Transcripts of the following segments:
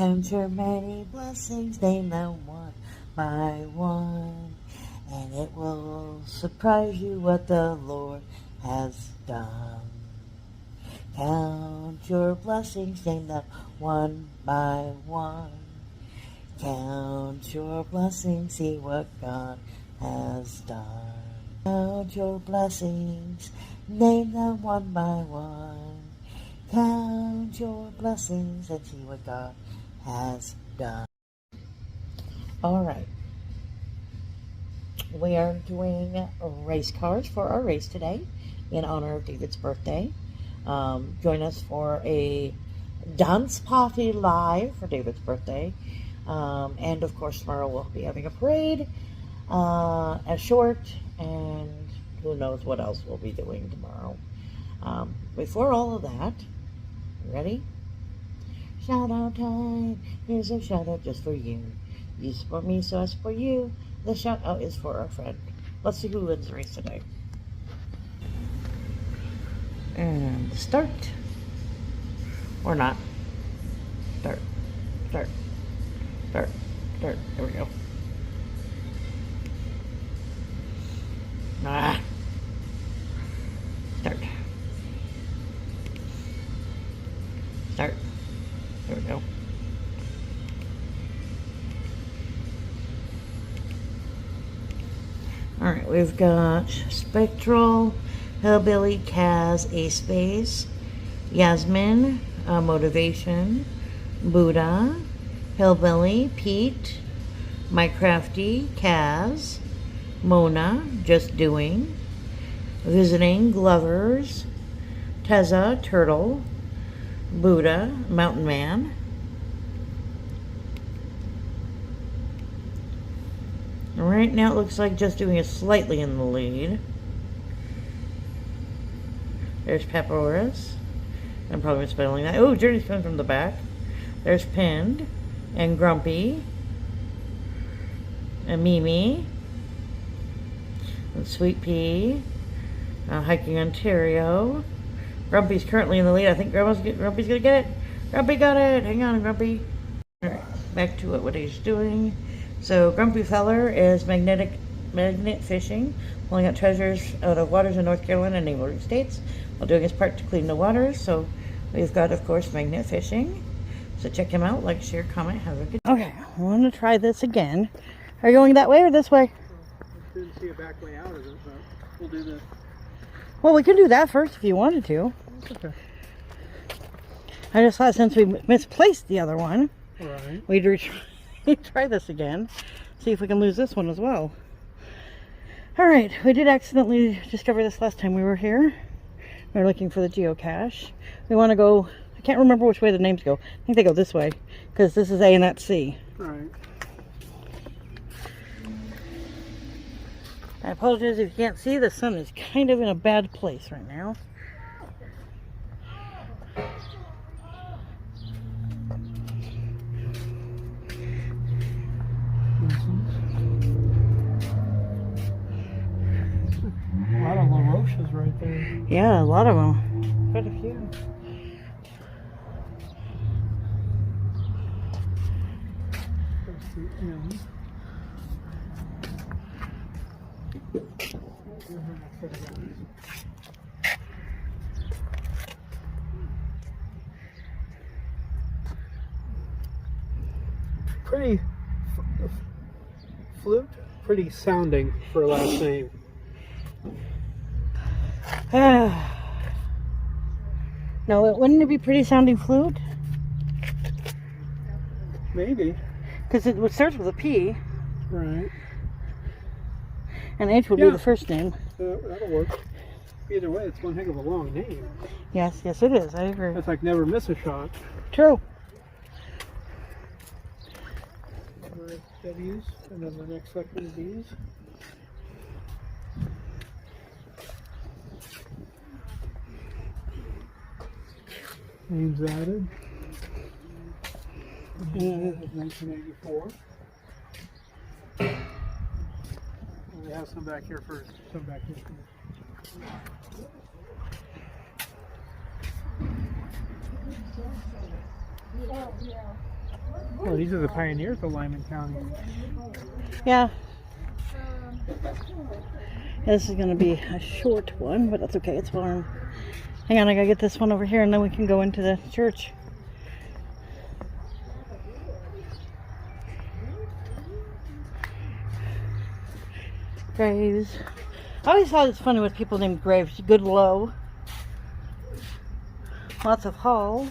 Count your many blessings, name them one by one, and it will surprise you what the Lord has done. Count your blessings, name them one by one. Count your blessings, see what God has done. Count your blessings, name them one by one. Count your blessings and see what God has done. All right. We are doing race cars for our race today in honor of David's birthday. Join us for a dance party live for David's birthday. And of course, tomorrow we'll be having a parade, a short, and who knows what else we'll be doing tomorrow. Before all of that, ready? Shout out time. Here's a shout out just for you. You support me, so I support you. The shout out is for our friend. Let's see who wins the race today. And start. Or not. Start. Start. Start. Start. There we go. Ah. Start. Start. There we go. Alright, we've got Spectral, Hillbilly, Kaz, Ace Space, Yasmin, Motivation, Buddha, Hillbilly, Pete, Mycrafty, Kaz, Mona, Just Doing, Visiting, Glovers, Teza, Turtle, Buddha, Mountain Man, right now it looks like Just Doing is slightly in the lead. There's Papyrus. I'm probably misspelling that. Oh, Journey's coming from the back. There's Pinned and Grumpy and Mimi and Sweet Pea, Hiking Ontario. Grumpy's currently in the lead. I think Grumpy's gonna get it. Grumpy got it. Hang on, Grumpy. All right, back to what he's doing. So Grumpy Feller is magnet fishing, pulling out treasures out of waters in North Carolina and neighboring states while doing his part to clean the waters. So we've got, of course, magnet fishing. So check him out. Like, share, comment, have a good day. Okay, I want to try this again. Are you going that way or this way? I didn't see a back way out of it, but we'll do this. Well, we can do that first if you wanted to. Okay. I just thought since we misplaced the other one, Right. we'd try this again. See if we can lose this one as well. Alright, we did accidentally discover this last time we were here. We were looking for the geocache. We want to go, I can't remember which way the names go. I think they go this way, because this is A and that's C. Alright. I apologize if you can't see, the sun is kind of in a bad place right now. A lot of La Roches right there. Yeah, a lot of them. Quite a few. Pretty flute, pretty sounding for a last name. No, wouldn't it be pretty sounding flute? Maybe. Because it would start with a P, Right. and H would be the first name. That'll work. Either way, it's one heck of a long name. Yes, yes it is. I agree. That's like Never Miss a Shot. True. W's, and then the next section of D's. Names added. And 1984. And we have some back here first. Some back here first. Well, these are the pioneers of Lyman County. Yeah. This is going to be a short one, but that's okay. It's warm. Hang on, I gotta get this one over here and then we can go into the church. Graves. I always thought it's funny with people named Graves. Goodlow. Lots of halls.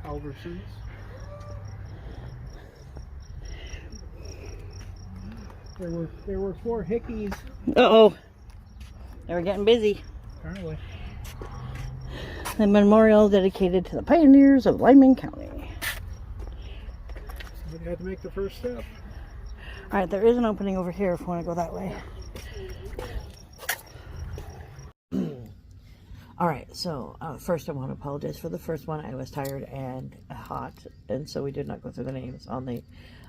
Alversons. There were 4 Hickeys. Uh-oh. They were getting busy. Apparently. The memorial dedicated to the pioneers of Lyman County. Somebody had to make the first step. Alright, there is an opening over here if you want to go that way. Alright, so first I want to apologize for the first one. I was tired and hot, and so we did not go through the names on the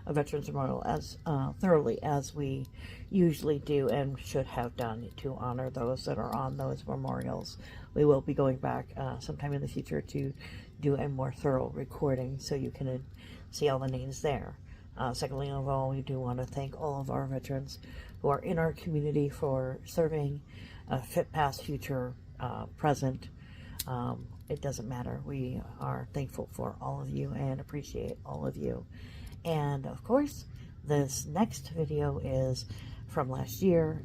Veterans Memorial as thoroughly as we usually do and should have done to honor those that are on those memorials. We will be going back sometime in the future to do a more thorough recording so you can see all the names there. Secondly of all, we do want to thank all of our veterans who are in our community for serving, fit, past, future, present. It doesn't matter. We are thankful for all of you and appreciate all of you. And of course, this next video is from last year.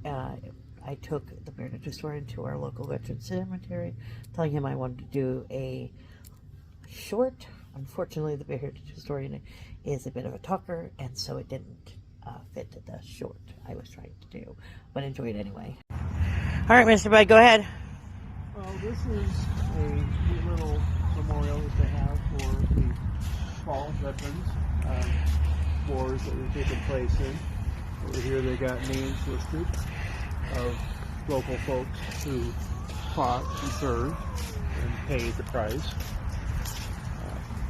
I took the Bearded Historian to our local veteran cemetery, telling him I wanted to do a short. Unfortunately, the Bearded Historian is a bit of a talker, and so it didn't fit the short I was trying to do, but enjoy it anyway. All right, Mr. Bud, go ahead. Well, this is a neat little memorial that they have for the fall veterans, wars that were taking place in. Over here they got names listed of local folks who fought and served and paid the price.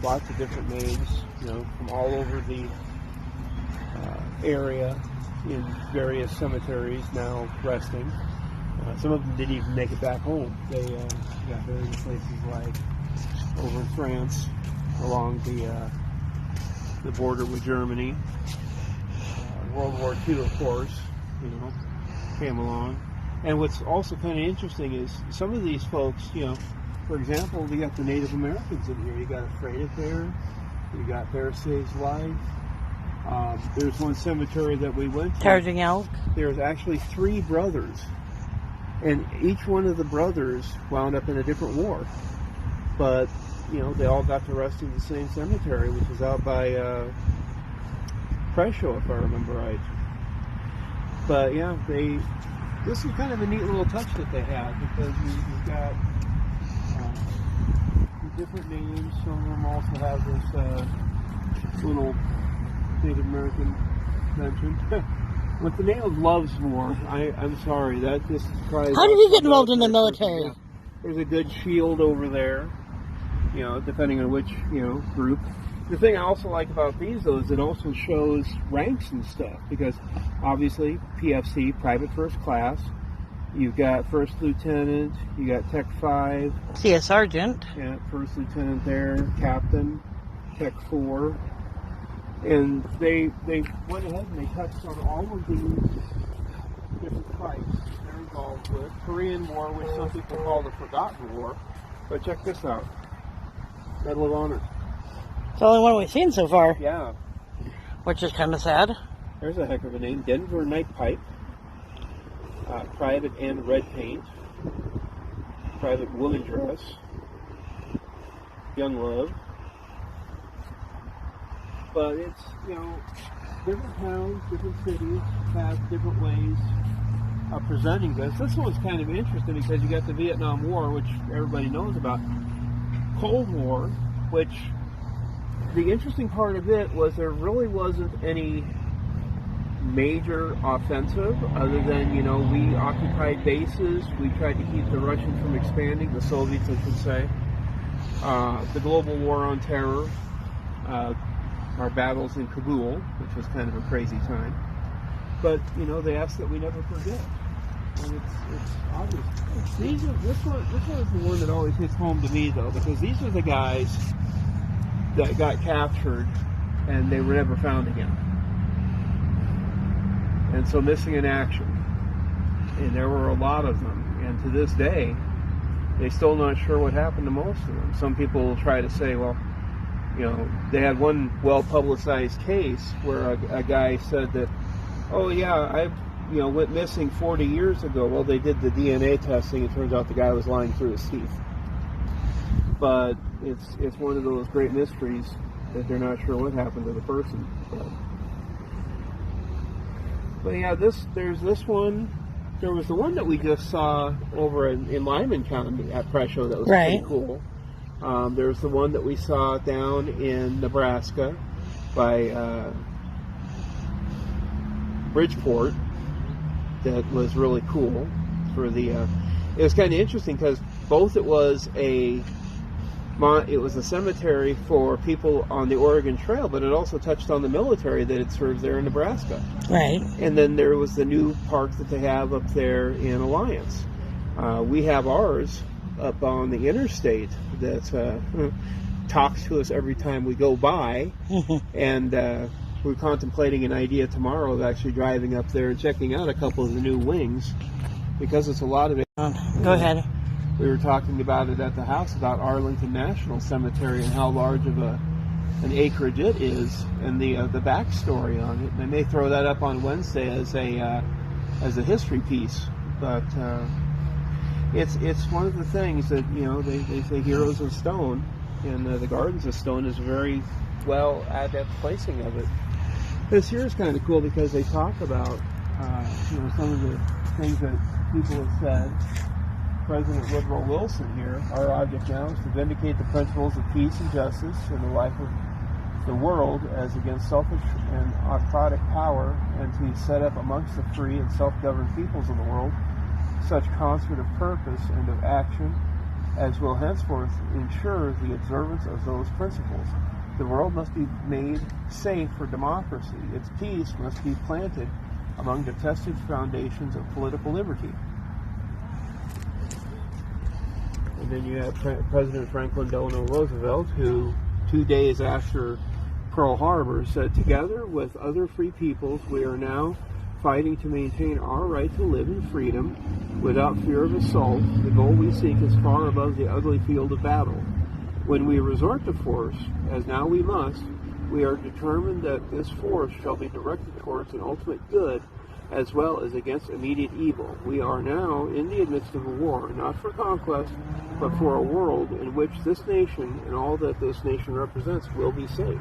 Lots of different names, you know, from all over the area in various cemeteries now resting. Some of them didn't even make it back home. They got buried in places like over in France, along the border with Germany. World War II, of course, you know, came along. And what's also kind of interesting is some of these folks, you know, for example, we got the Native Americans in here. You got Afraid of Bear, you got Bear Saves Life. There's one cemetery that we went to. Charging Elk. There's actually 3 brothers. And each one of the brothers wound up in a different war. But, you know, they all got to rest in the same cemetery, which is out by Presho, if I remember right. But, yeah, this is kind of a neat little touch that they have, because you've got different names. Some of them also have this little Native American mention. With the name of Love's War, I'm sorry, that just surprised. How did he get involved in the military? Yeah. There's a good shield over there, you know, depending on which, you know, group. The thing I also like about these, though, is it also shows ranks and stuff, because obviously PFC, Private First Class, you've got First Lieutenant, you got Tech 5. See a sergeant. Yeah, First Lieutenant there, Captain, Tech 4. And they went ahead and they touched on all of these different fights they're involved with. Korean War, which some people call the Forgotten War. But check this out. Medal of Honor. It's the only one we've seen so far. Yeah. Which is kind of sad. There's a heck of a name. Denver Night Pipe. Private and Red Paint. Private Woman Dress. Young Love. But it's, you know, different towns, different cities have different ways of presenting this. This one's kind of interesting because you got the Vietnam War, which everybody knows about. Cold War, which the interesting part of it was there really wasn't any major offensive other than, you know, we occupied bases. We tried to keep the Russians from expanding, the Soviets, I should say. The global war on terror. Our battles in Kabul, which was kind of a crazy time. But, you know, they ask that we never forget. And it's obvious. This one is the one that always hits home to me, though, because these are the guys that got captured and they were never found again. And so missing in action. And there were a lot of them. And to this day, they're still not sure what happened to most of them. Some people will try to say, well, you know, they had one well-publicized case where a guy said that, oh yeah, I went missing 40 years ago. Well, they did the DNA testing. It turns out the guy was lying through his teeth. But it's one of those great mysteries that they're not sure what happened to the person. But yeah, there's this one. There was the one that we just saw over in Lyman County at Presho that was pretty cool. There's the one that we saw down in Nebraska by Bridgeport that was really cool. It was kind of interesting because both it was a cemetery for people on the Oregon Trail, but it also touched on the military that had served there in Nebraska. Right. And then there was the new park that they have up there in Alliance. We have ours up on the interstate that talks to us every time we go by. And we're contemplating an idea tomorrow of actually driving up there and checking out a couple of the new wings, because it's a lot of it. Go ahead. We were talking about it at the house about Arlington National Cemetery and how large of an acreage it is, and the backstory on it. And they may throw that up on Wednesday as a history piece, but it's one of the things that, you know, they say Heroes of Stone, and the Gardens of Stone is a very well adept placing of it. This here is kind of cool because they talk about some of the things that people have said. President Woodrow Wilson here, our object now is to vindicate the principles of peace and justice in the life of the world as against selfish and autocratic power, and to set up amongst the free and self-governed peoples of the world such concert of purpose and of action as will henceforth ensure the observance of those principles. The world must be made safe for democracy. Its peace must be planted among the tested foundations of political liberty. And then you have President Franklin Delano Roosevelt, who 2 days after Pearl Harbor said, "Together with other free peoples, we are now fighting to maintain our right to live in freedom without fear of assault. The goal we seek is far above the ugly field of battle. When we resort to force, as now we must, we are determined that this force shall be directed towards an ultimate good as well as against immediate evil. We are now in the midst of a war, not for conquest, but for a world in which this nation and all that this nation represents will be safe."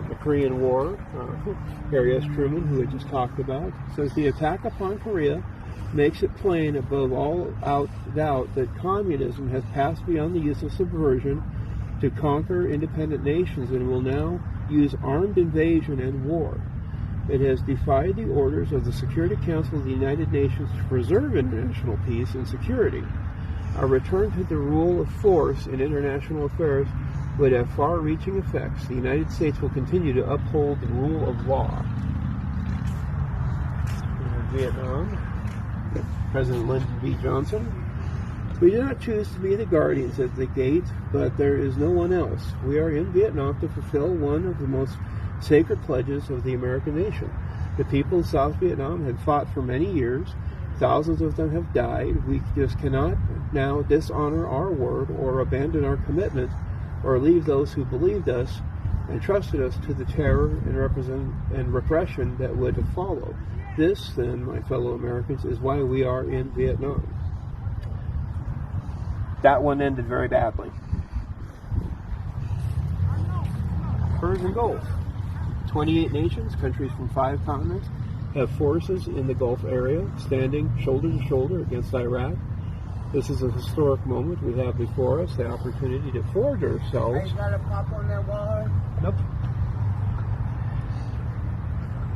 The Korean War, Harry S. Truman, who we just talked about, says the attack upon Korea makes it plain above all doubt that communism has passed beyond the use of subversion to conquer independent nations and will now use armed invasion and war. It has defied the orders of the Security Council of the United Nations to preserve international peace and security. A return to the rule of force in international affairs would have far-reaching effects. The United States will continue to uphold the rule of law. In Vietnam, President Lyndon B. Johnson: "We do not choose to be the guardians at the gate, but there is no one else. We are in Vietnam to fulfill one of the most sacred pledges of the American nation. The people of South Vietnam have fought for many years. Thousands of them have died. We just cannot now dishonor our word or abandon our commitment or leave those who believed us and trusted us to the terror and repression that would follow. This, then, my fellow Americans, is why we are in Vietnam." That one ended very badly. Persian Gulf. 28 nations, countries from 5 continents, have forces in the Gulf area standing shoulder to shoulder against Iraq. This is a historic moment we have before us, the opportunity to forge ourselves. Ain't got a pop on that wall? Nope.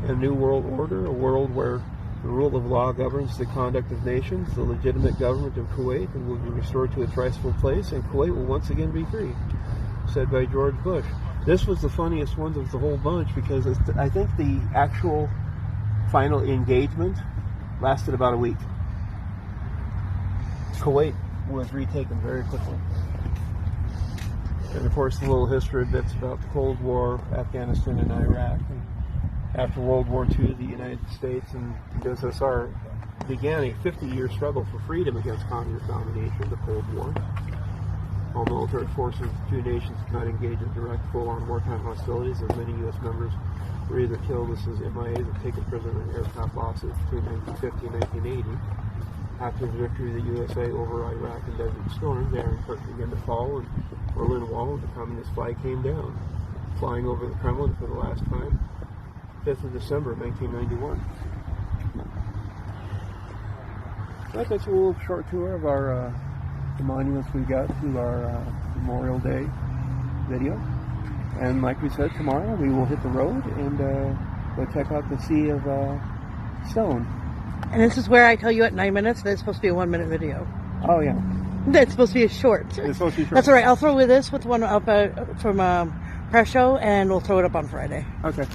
A new world order, a world where the rule of law governs the conduct of nations, the legitimate government of Kuwait and will be restored to its rightful place, and Kuwait will once again be free, said by George Bush. This was the funniest one of the whole bunch because I think the actual final engagement lasted about a week. Kuwait was retaken very quickly. And of course, a little history bits about the Cold War, Afghanistan, and Iraq. And after World War II, the United States and the USSR began a 50-year struggle for freedom against communist domination, the Cold War. All military forces of the two nations could not engage in direct, full-on wartime hostilities, as many U.S. members were either killed as MIAs or taken prisoner in aircraft losses between 1950 and 1980. After the victory of the USA over Iraq and Desert Storm, the Iron Curtain began to fall, and Berlin Wall and the communist flag came down, flying over the Kremlin for the last time, 5th of December, 1991. But that's a little short tour of our the monuments we got to our Memorial Day video. And like we said, tomorrow we will hit the road and go check out the Sea of Stone. And this is where I tell you at 9 minutes that it's supposed to be a 1 minute video. Oh yeah. That's supposed to be a short. It's supposed to be short. That's all right. I'll throw with this with one up from Press Show, and we'll throw it up on Friday. Okay.